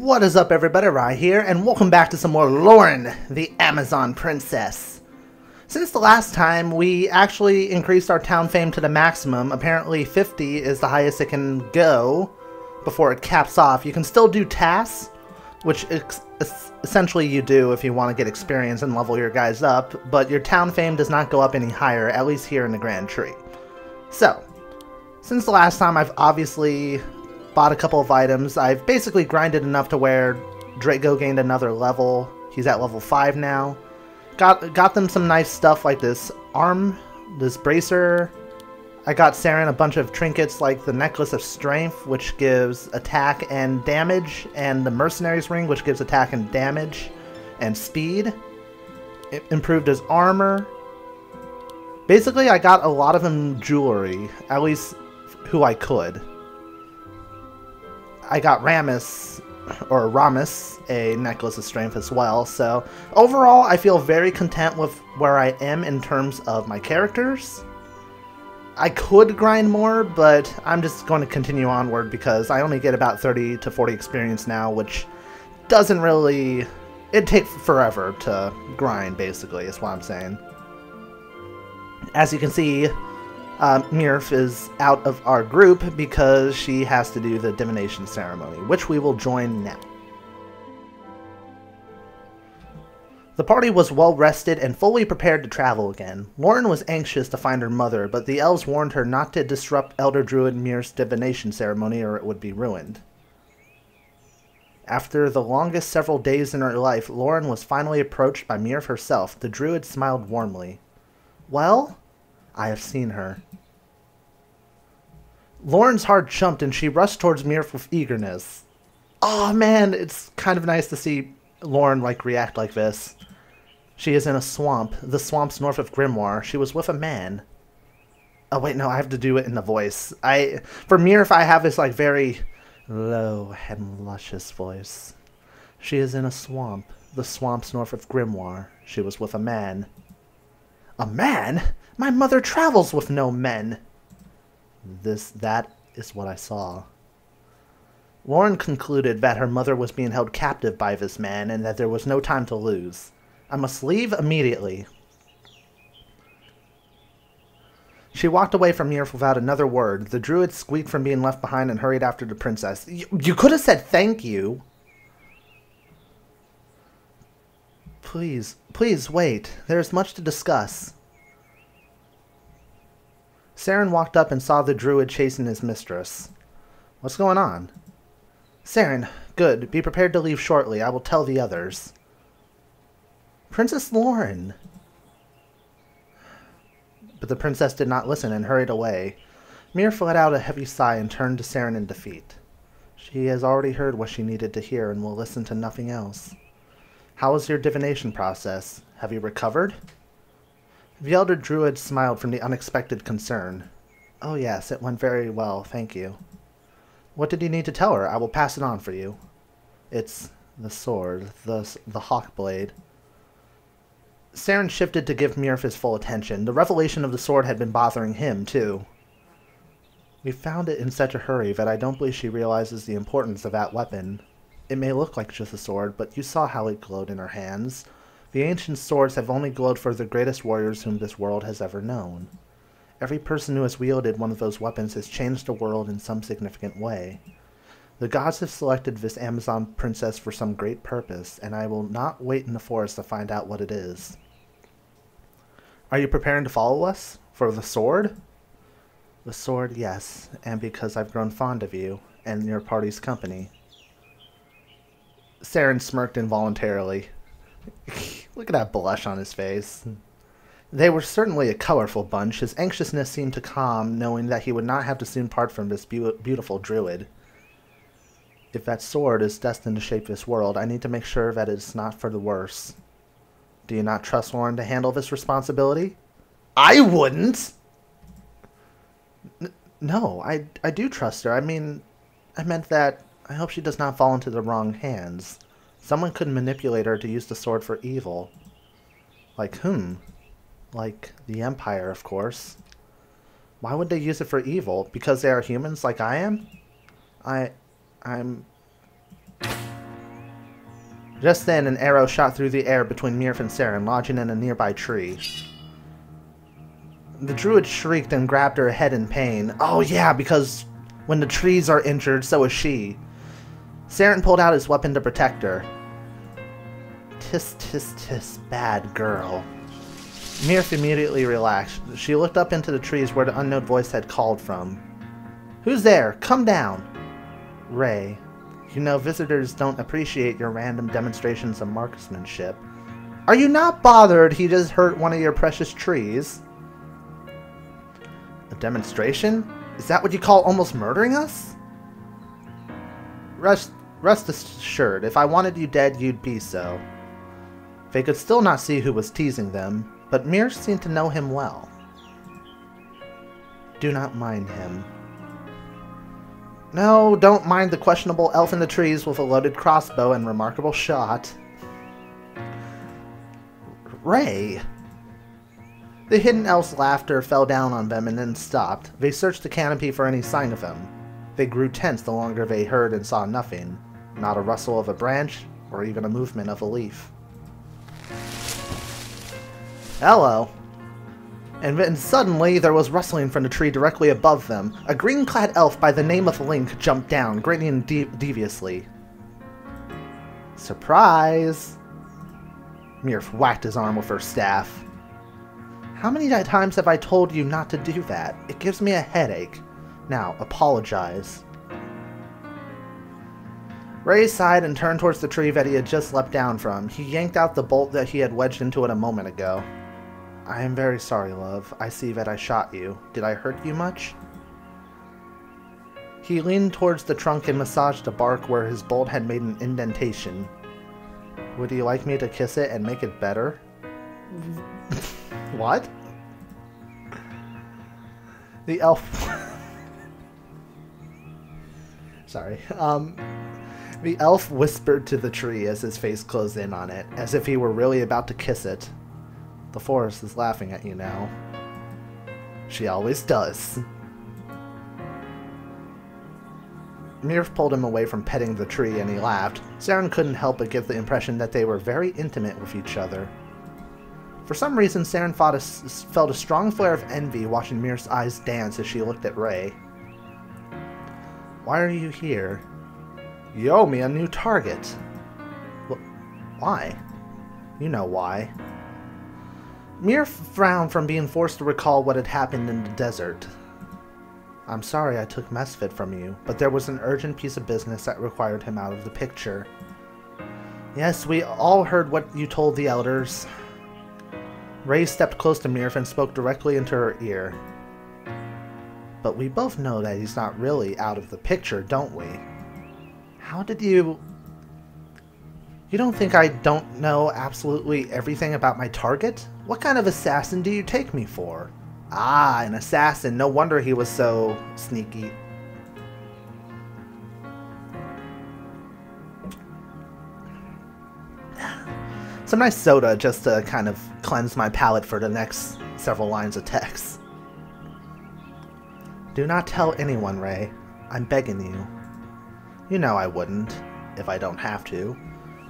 What is up, everybody? Rye here, and welcome back to some more Loren, the Amazon Princess. Since the last time, we actually increased our town fame to the maximum. Apparently 50 is the highest it can go before it caps off. You can still do tasks, which essentially you do if you want to get experience and level your guys up, but your town fame does not go up any higher, at least here in the Grand Tree. So, since the last time, I've obviously bought a couple of items. I've basically grinded enough to where Draco gained another level. He's at level 5 now. Got them some nice stuff like this arm, this bracer. I got Saren a bunch of trinkets like the Necklace of Strength, which gives attack and damage, and the Mercenary's Ring, which gives attack and damage and speed. It improved his armor. Basically, I got a lot of him jewelry, at least who I could. I got Ramus, a Necklace of Strength as well, so overall I feel very content with where I am in terms of my characters. I could grind more, but I'm just going to continue onward because I only get about 30 to 40 experience now, which doesn't really... It'd take forever to grind, basically, is what I'm saying. As you can see, Mirf is out of our group because she has to do the divination ceremony, which we will join now. The party was well rested and fully prepared to travel again. Loren was anxious to find her mother, but the elves warned her not to disrupt Elder Druid Mirf's divination ceremony or it would be ruined. After the longest several days in her life, Loren was finally approached by Mirf herself. The druid smiled warmly. "Well? I have seen her." Loren's heart jumped and she rushed towards Mirf with eagerness. Oh man, it's kind of nice to see Loren react like this. She is in a swamp, the swamps north of Grimoire. She was with a man. Oh wait, no, I have to do it in the voice. For Mirf, I have this very low and luscious voice. She is in a swamp, the swamps north of Grimoire. She was with a man. A man? My mother travels with no men. That is what I saw. Loren concluded that her mother was being held captive by this man and that there was no time to lose. I must leave immediately. She walked away from Mirf without another word. The druid squeaked from being left behind and hurried after the princess. You could have said thank you. Please wait. There is much to discuss. Saren walked up and saw the druid chasing his mistress. What's going on? Saren, good. Be prepared to leave shortly. I will tell the others. Princess Loren. But the princess did not listen and hurried away. Mirf let out a heavy sigh and turned to Saren in defeat. She has already heard what she needed to hear and will listen to nothing else. How was your divination process? Have you recovered? The elder druid smiled from the unexpected concern. Oh yes, it went very well, thank you. What did you need to tell her? I will pass it on for you. It's the sword, the hawk blade. Saren shifted to give Mirf his full attention. The revelation of the sword had been bothering him, too. We found it in such a hurry that I don't believe she realizes the importance of that weapon. It may look like just a sword, but you saw how it glowed in her hands. The ancient swords have only glowed for the greatest warriors whom this world has ever known. Every person who has wielded one of those weapons has changed the world in some significant way. The gods have selected this Amazon princess for some great purpose, and I will not wait in the forest to find out what it is. Are you preparing to follow us? For the sword? The sword, yes, and because I've grown fond of you, and your party's company. Saren smirked involuntarily. Look at that blush on his face. They were certainly a colorful bunch. His anxiousness seemed to calm, knowing that he would not have to soon part from this beautiful druid. If that sword is destined to shape this world, I need to make sure that it's not for the worse. Do you not trust Loren to handle this responsibility? I wouldn't! No, I do trust her. I meant that I hope she does not fall into the wrong hands. Someone could manipulate her to use the sword for evil. Like whom? Like the Empire, of course. Why would they use it for evil? Because they are humans like I am? I'm... Just then, an arrow shot through the air between Mirf and Saren, lodging in a nearby tree. The druid shrieked and grabbed her head in pain. Oh yeah, because when the trees are injured, so is she. Saren pulled out his weapon to protect her. Tis, tis, tis, bad girl. Mirf immediately relaxed. She looked up into the trees where the unknown voice had called from. Who's there? Come down! Ray. You know, visitors don't appreciate your random demonstrations of marksmanship. Are you not bothered he just hurt one of your precious trees? A demonstration? Is that what you call almost murdering us? Rest assured, if I wanted you dead, you'd be so. They could still not see who was teasing them, but Mir seemed to know him well. Do not mind him. No, don't mind the questionable elf in the trees with a loaded crossbow and remarkable shot. Ray! The hidden elf's laughter fell down on them and then stopped. They searched the canopy for any sign of him. They grew tense the longer they heard and saw nothing. Not a rustle of a branch, or even a movement of a leaf. Hello. And then suddenly there was rustling from the tree directly above them. A green-clad elf by the name of Link jumped down, grinning deviously. Surprise! Mirf whacked his arm with her staff. How many times have I told you not to do that? It gives me a headache. Now, apologize. Ray sighed and turned towards the tree that he had just leapt down from. He yanked out the bolt that he had wedged into it a moment ago. I am very sorry, love. I see that I shot you. Did I hurt you much? He leaned towards the trunk and massaged the bark where his bolt had made an indentation. Would you like me to kiss it and make it better? What? The elf... Sorry. The elf whispered to the tree as his face closed in on it, as if he were really about to kiss it. The forest is laughing at you now. She always does. Mirf pulled him away from petting the tree and he laughed. Saren couldn't help but get the impression that they were very intimate with each other. For some reason, Saren felt a strong flare of envy watching Mirf's eyes dance as she looked at Ray. Why are you here? You owe me a new target. Why? You know why. Mir frowned from being forced to recall what had happened in the desert. I'm sorry I took Mesfit from you, but there was an urgent piece of business that required him out of the picture. Yes, we all heard what you told the elders. Ray stepped close to Mirf and spoke directly into her ear. But we both know that he's not really out of the picture, don't we? How did you... You don't think I don't know absolutely everything about my target? What kind of assassin do you take me for? Ah, an assassin. No wonder he was so sneaky. Some nice soda just to kind of cleanse my palate for the next several lines of text. Do not tell anyone, Ray. I'm begging you. You know I wouldn't, if I don't have to.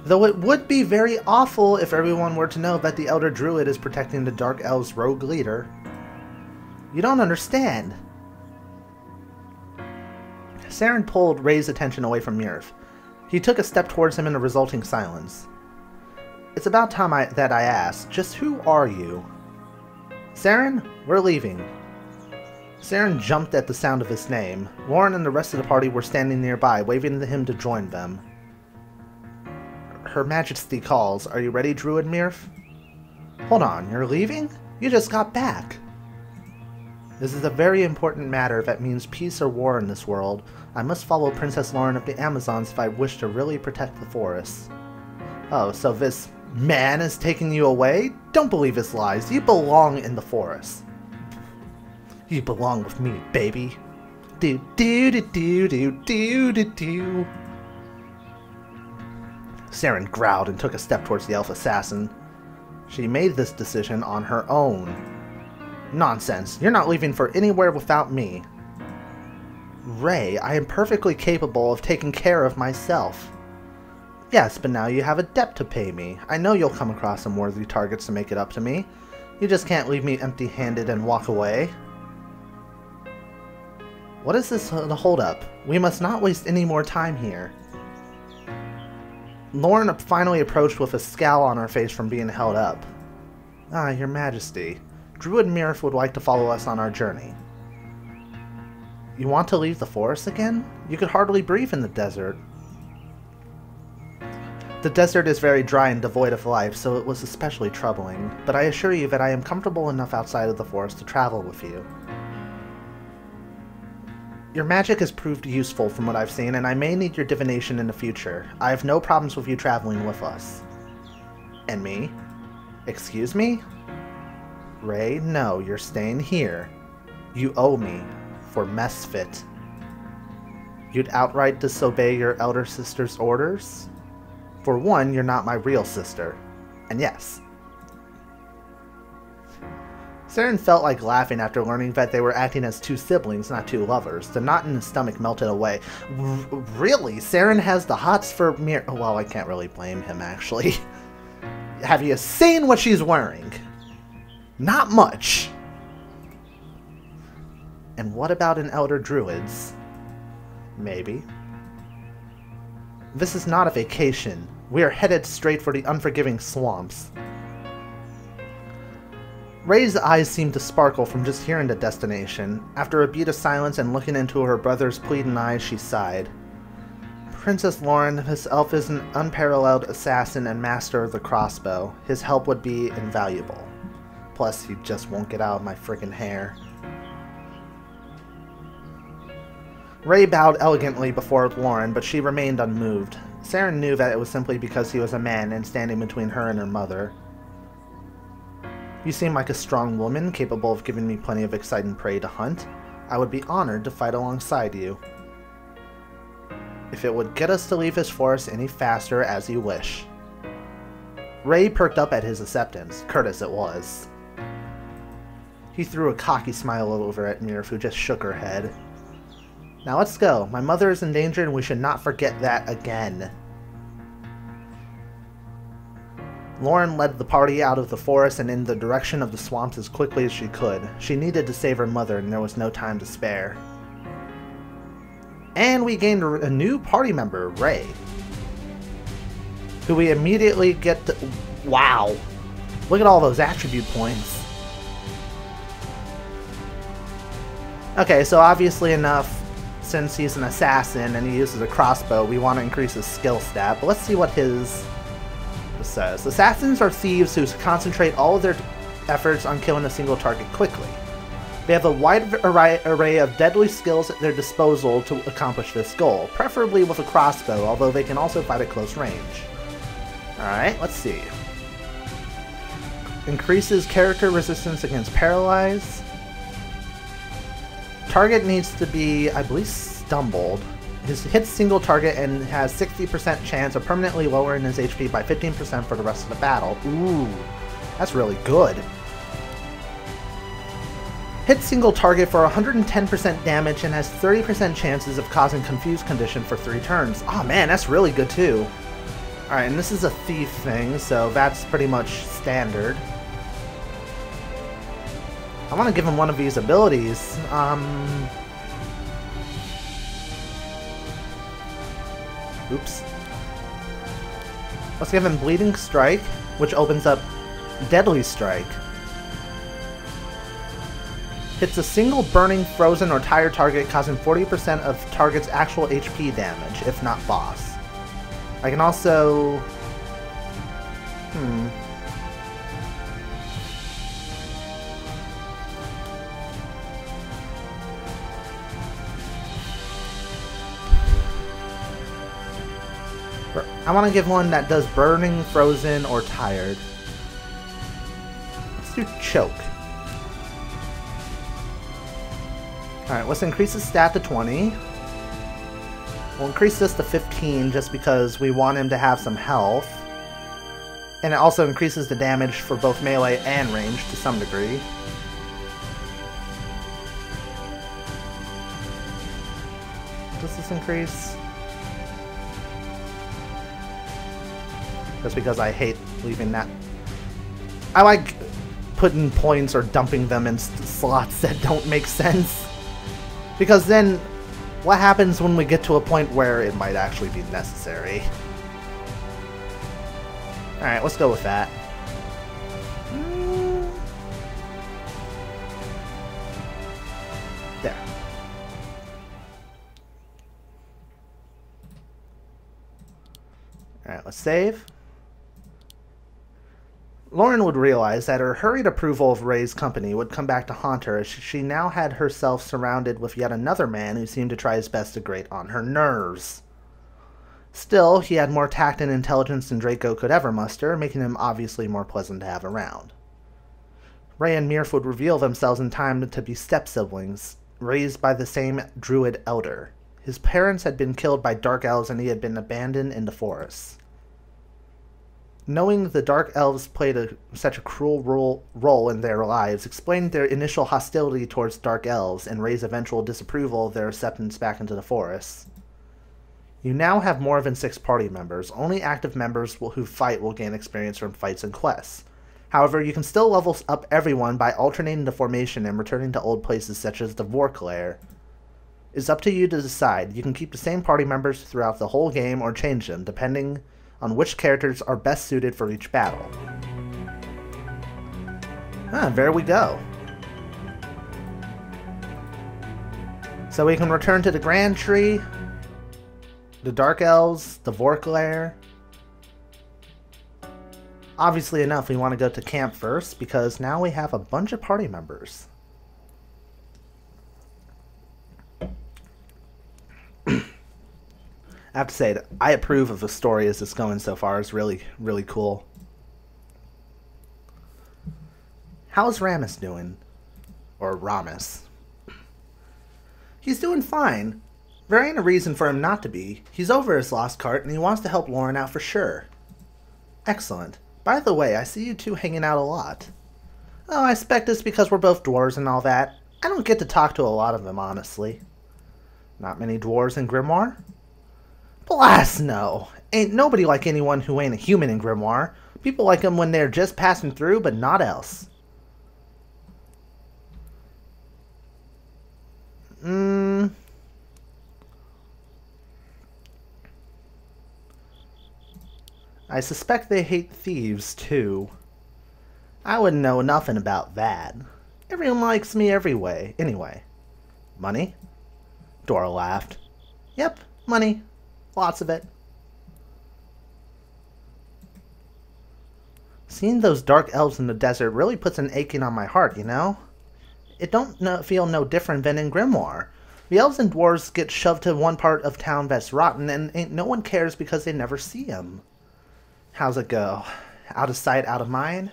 Though it would be very awful if everyone were to know that the Elder Druid is protecting the Dark Elves' rogue leader. You don't understand. Saren pulled Ray's attention away from Mirf. He took a step towards him in the resulting silence. It's about time that I asked, just who are you? Saren, we're leaving. Saren jumped at the sound of his name. Loren and the rest of the party were standing nearby, waving to him to join them. Her Majesty calls. Are you ready, Druid Mirf? Hold on, you're leaving? You just got back. This is a very important matter that means peace or war in this world. I must follow Princess Loren of the Amazons if I wish to really protect the forests. Oh, so this man is taking you away? Don't believe his lies. You belong in the forest. You belong with me, baby. Do do do do do do do do. Saren growled and took a step towards the elf assassin. She made this decision on her own. Nonsense. You're not leaving for anywhere without me. Ray, I am perfectly capable of taking care of myself. Yes, but now you have a debt to pay me. I know you'll come across some worthy targets to make it up to me. You just can't leave me empty-handed and walk away. What is this hold-up? We must not waste any more time here. Loren finally approached with a scowl on her face from being held up. Ah, Your Majesty. Druid Mirth would like to follow us on our journey. You want to leave the forest again? You could hardly breathe in the desert. The desert is very dry and devoid of life, so it was especially troubling, but I assure you that I am comfortable enough outside of the forest to travel with you. Your magic has proved useful from what I've seen, and I may need your divination in the future. I have no problems with you traveling with us. And me? Excuse me? Ray, no, you're staying here. You owe me, for mess fit. You'd outright disobey your elder sister's orders? For one, you're not my real sister. And yes. Saren felt like laughing after learning that they were acting as two siblings, not two lovers. The knot in his stomach melted away. Really? Saren has the hots for Mir— well, I can't really blame him, actually. Have you seen what she's wearing? Not much. And what about an elder druid's? Maybe. This is not a vacation. We are headed straight for the unforgiving swamps. Ray's eyes seemed to sparkle from just hearing the destination. After a beat of silence and looking into her brother's pleading eyes, she sighed. Princess Loren, this elf is an unparalleled assassin and master of the crossbow. His help would be invaluable. Plus, he just won't get out of my friggin' hair. Ray bowed elegantly before Loren, but she remained unmoved. Saren knew that it was simply because he was a man and standing between her and her mother. You seem like a strong woman, capable of giving me plenty of exciting prey to hunt. I would be honored to fight alongside you. If it would get us to leave this forest any faster, as you wish. Ray perked up at his acceptance, curt as it was. He threw a cocky smile over at Mirth, who just shook her head. Now let's go. My mother is in danger and we should not forget that again. Loren led the party out of the forest and in the direction of the swamps as quickly as she could. She needed to save her mother and there was no time to spare. And we gained a new party member, Ray. Who we immediately get to— wow! Look at all those attribute points. Okay, so obviously enough, since he's an assassin and he uses a crossbow, we want to increase his skill stat. But let's see what his says. Assassins are thieves who concentrate all of their efforts on killing a single target quickly. They have a wide array of deadly skills at their disposal to accomplish this goal, preferably with a crossbow, although they can also fight at close range. Alright, let's see. Increases character resistance against paralyze. Target needs to be, I believe, stumbled. Hits single target and has 60% chance of permanently lowering his HP by 15% for the rest of the battle. Ooh, that's really good. Hits single target for 110% damage and has 30% chances of causing confused condition for 3 turns. Oh man, that's really good too. Alright, and this is a thief thing, so that's pretty much standard. I want to give him one of these abilities. Oops. Let's give him Bleeding Strike, which opens up Deadly Strike. Hits a single burning, frozen, or tired target, causing 40% of target's actual HP damage, if not boss. I can also... I want to give one that does burning, frozen, or tired. Let's do choke. Alright, let's increase his stat to 20. We'll increase this to 15 just because we want him to have some health. And it also increases the damage for both melee and range to some degree. Does this increase? Just because I hate leaving that. I like putting points or dumping them in slots that don't make sense. Because then, what happens when we get to a point where it might actually be necessary? Alright, let's go with that. There. Alright, let's save. Loren would realize that her hurried approval of Ray's company would come back to haunt her as she now had herself surrounded with yet another man who seemed to try his best to grate on her nerves. Still, he had more tact and intelligence than Draco could ever muster, making him obviously more pleasant to have around. Ray and Mirf would reveal themselves in time to be step-siblings, raised by the same druid elder. His parents had been killed by dark elves and he had been abandoned in the forests. Knowing the Dark Elves played such a cruel role in their lives explained their initial hostility towards Dark Elves and Ray's eventual disapproval of their acceptance back into the forests. You now have more than 6 party members. Only active members who fight will gain experience from fights and quests. However, you can still level up everyone by alternating the formation and returning to old places such as the Vork Lair. It's up to you to decide. You can keep the same party members throughout the whole game or change them, depending on which characters are best suited for each battle. There we go. So we can return to the Grand Tree, the Dark Elves, the Vork Lair. Obviously enough, we want to go to camp first, because now we have a bunch of party members. I have to say that I approve of the story as it's going so far. It's really, really cool. How's Ramus doing? Or Ramus? He's doing fine. There ain't a reason for him not to be. He's over his lost cart and he wants to help Loren out for sure. Excellent. By the way, I see you two hanging out a lot. Oh, I expect it's because we're both dwarves and all that. I don't get to talk to a lot of them, honestly. Not many dwarves in Grimoire? Blast no! Ain't nobody like anyone who ain't a human in Grimoire. People like them when they're just passing through, but not else. I suspect they hate thieves, too. I wouldn't know nothing about that. Everyone likes me every way, anyway. Money? Dora laughed. Yep, money. Lots of it. Seeing those dark elves in the desert really puts an aching on my heart, you know? It don't feel no different than in Grimoire. The elves and dwarves get shoved to one part of town that's rotten, and ain't no one cares because they never see them. How's it go? Out of sight, out of mind?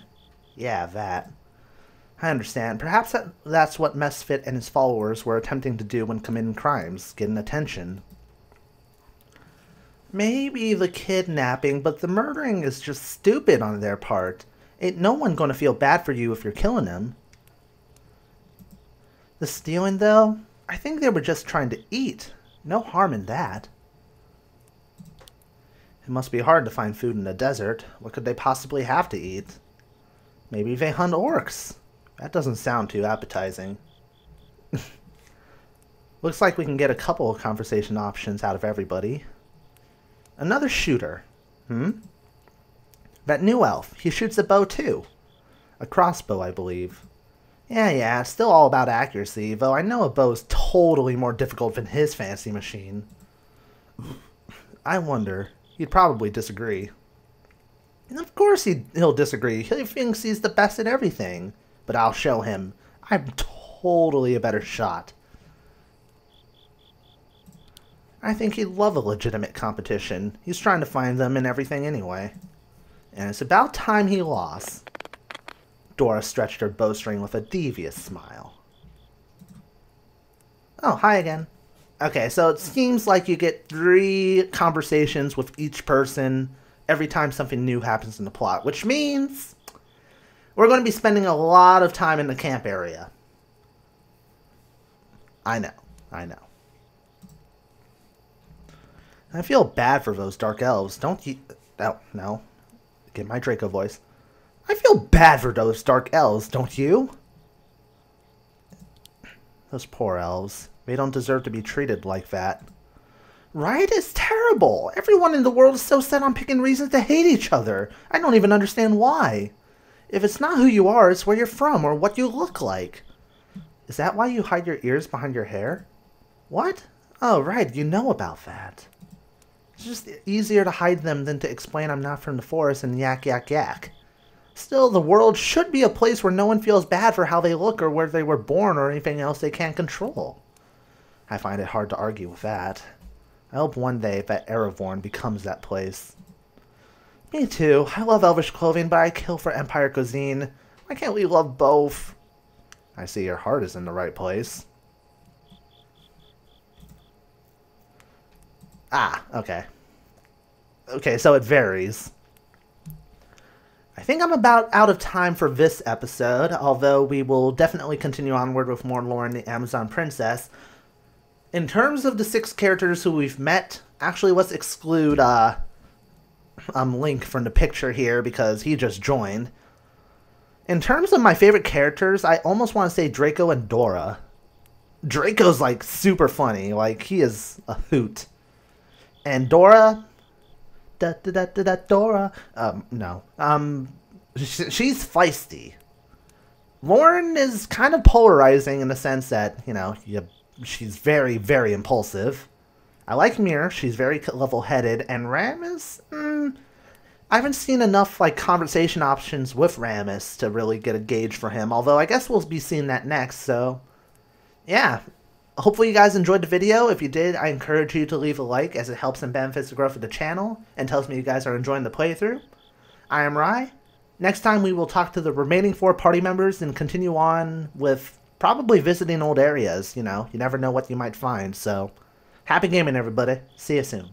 Yeah, that. I understand. Perhaps that's what Mesfit and his followers were attempting to do when committing crimes, getting attention. Maybe the kidnapping, but the murdering is just stupid on their part. Ain't no one gonna feel bad for you if you're killing them. The stealing, though? I think they were just trying to eat. No harm in that. It must be hard to find food in the desert. What could they possibly have to eat? Maybe they hunt orcs. That doesn't sound too appetizing. Looks like we can get a couple of conversation options out of everybody. Another shooter. That new elf. He shoots a bow too. A crossbow, I believe. Yeah, it's still all about accuracy, though I know a bow is totally more difficult than his fancy machine. I wonder. He'd probably disagree. And of course he'll disagree. He thinks he's the best at everything. But I'll show him. I'm totally a better shot. I think he'd love a legitimate competition. He's trying to find them and everything anyway. And it's about time he lost. Dora stretched her bowstring with a devious smile. Oh, hi again. Okay, so it seems like you get 3 conversations with each person every time something new happens in the plot, which means we're going to be spending a lot of time in the camp area. I know. I feel bad for those dark elves, don't you? Oh, no. Get my Draco voice. I feel bad for those dark elves, don't you? Those poor elves. They don't deserve to be treated like that. Right? It's terrible. Everyone in the world is so set on picking reasons to hate each other. I don't even understand why. If it's not who you are, it's where you're from or what you look like. Is that why you hide your ears behind your hair? What? Oh, right. You know about that. It's just easier to hide them than to explain I'm not from the forest and yak, yak, yak. Still, the world should be a place where no one feels bad for how they look or where they were born or anything else they can't control. I find it hard to argue with that. I hope one day that Erevorn becomes that place. Me too. I love elvish clothing, but I kill for Empire cuisine. Why can't we love both? I see your heart is in the right place. Ah, okay. Okay, so it varies. I think I'm about out of time for this episode, although we will definitely continue onward with more Loren the Amazon Princess. In terms of the 6 characters who we've met, actually let's exclude Link from the picture here because he just joined. In terms of my favorite characters, I almost want to say Draco and Dora. Draco's like super funny, like he is a hoot. And Dora, Dora, no. She's feisty. Loren is kind of polarizing in the sense that, you know, she's very, very impulsive. I like Mir, she's very level-headed, and Rammus, I haven't seen enough, like, conversation options with Rammus to really get a gauge for him, although I guess we'll be seeing that next, so, yeah. Hopefully you guys enjoyed the video. If you did, I encourage you to leave a like as it helps and benefits the growth of the channel and tells me you guys are enjoying the playthrough. I am Rye. Next time we will talk to the remaining 4 party members and continue on with probably visiting old areas. You know, you never know what you might find. So, happy gaming everybody. See you soon.